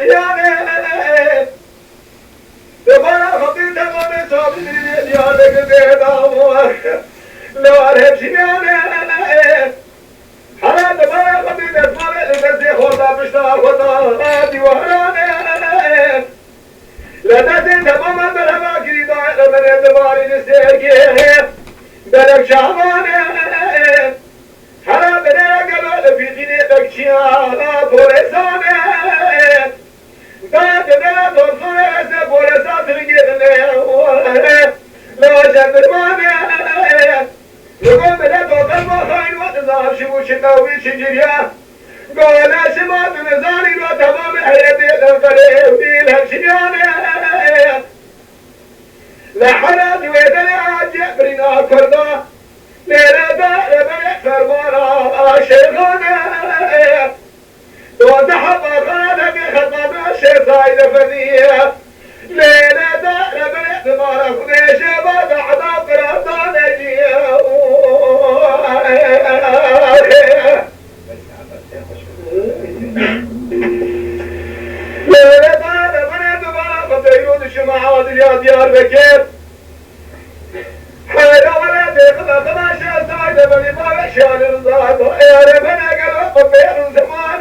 شيانه دبارا خطي تمام صابي ديالك بيدامو لو أرهب شيانه حرام دبارا خطي تسمع لبسي خدا بشتا خدا ديوانه لا تزين تماما بلما كريدا من دباري نسيكي بلك شعبانه حرام بدنا قبل في ديني بكشيانا بوليسانه دادنا توصل بوليسات رجيتنا لو جندرمانه يقول بدنا توصل خاين وتظهر شبو شكاوي شجريا قال شمات نزاري وتمام حياتي الفريق ودي الهشيانه لا حرام ويدنا جبرنا كردا ليلة بلع فرمانا شيخانا وزحب خانا بخطانا شيخايد فنية ليلة بلع فرمانا خديشة بعد عذاب قراطانا جيه ليلة بلع فرمانا خطيرون الشماعات يا ديار بكير حيرا ولا تخلق ما شاء سعد بني ما شان الزاد يا ربنا قلب بين زمان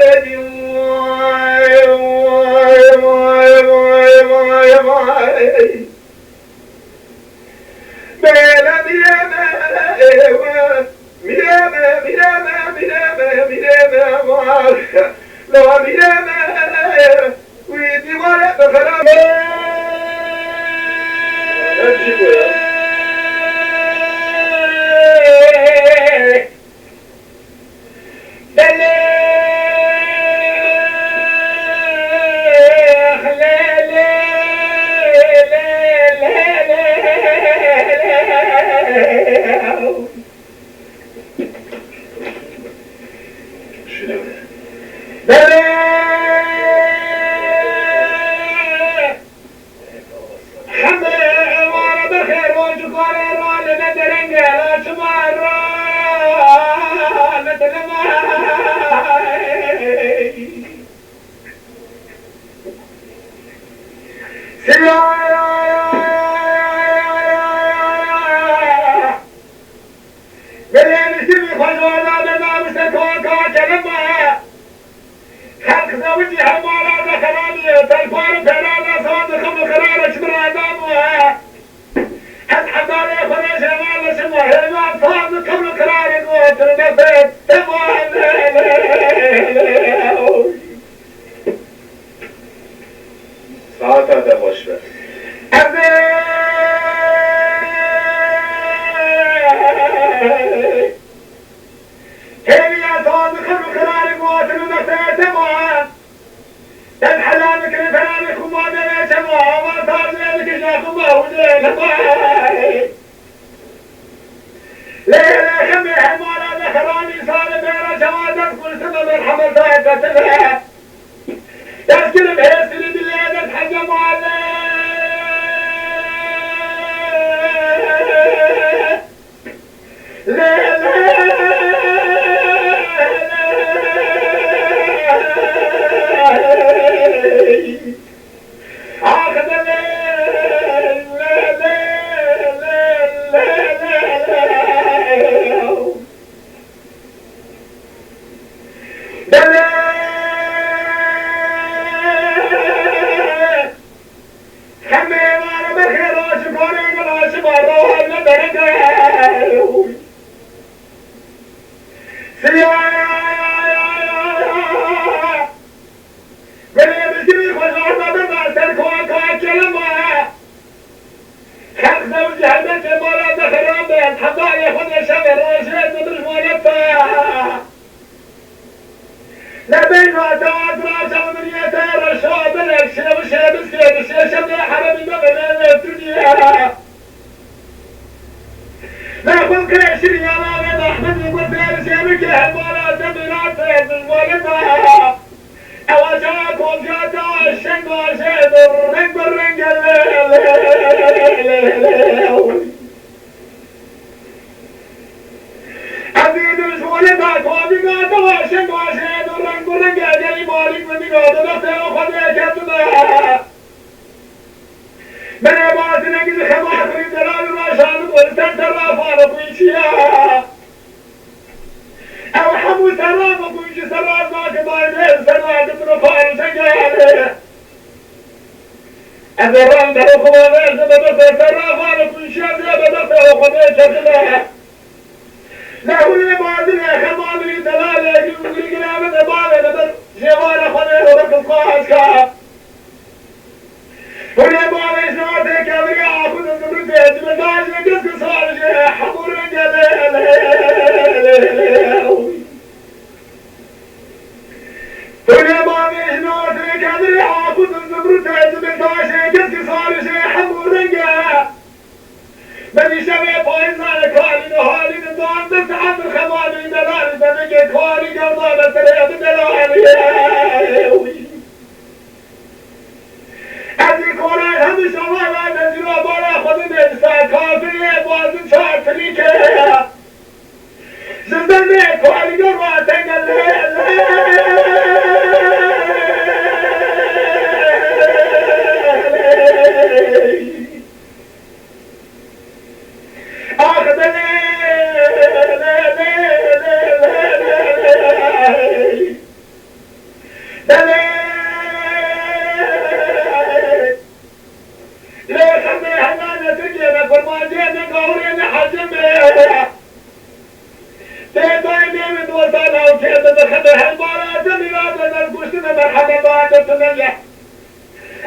لو ميرا ويدي ولا بخرام نادى نفسه وخذ كتبه من عبارة نجد خمات من دلال ما شانت ولتنتر رافانة ويشيا أو حمو سلام ويشي سلام ما كباينين سلام من فارس جاله أذران درو خمانين سبدت سرافانة ويشيا زبدت وخذ كتبه له الإبادة خمات دلالة يقول كلام الإبادة نبر جوار خذ ورك القاسكا والإبادة شنوتي كبري عاكد الزبرتي جبداج لقسك صارجي حضور جلال والإبادة شنوتي كبري عاكد الزبرتي جبداج لقسك صارجي حضور جلال بدي شبه بايزنا لكالي نهالي ندوان بس عند الخمالي دلالي بدي كالي قرضا بسرية دلالي أدي كوران هم شوال نزلوا بارا خذ نجسا كافرية بازن شعر تليكي زندني كالي قرضا تنقل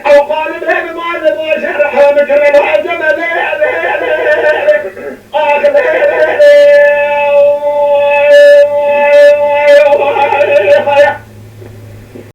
أو قال بهم ما نبغى شرح مكرم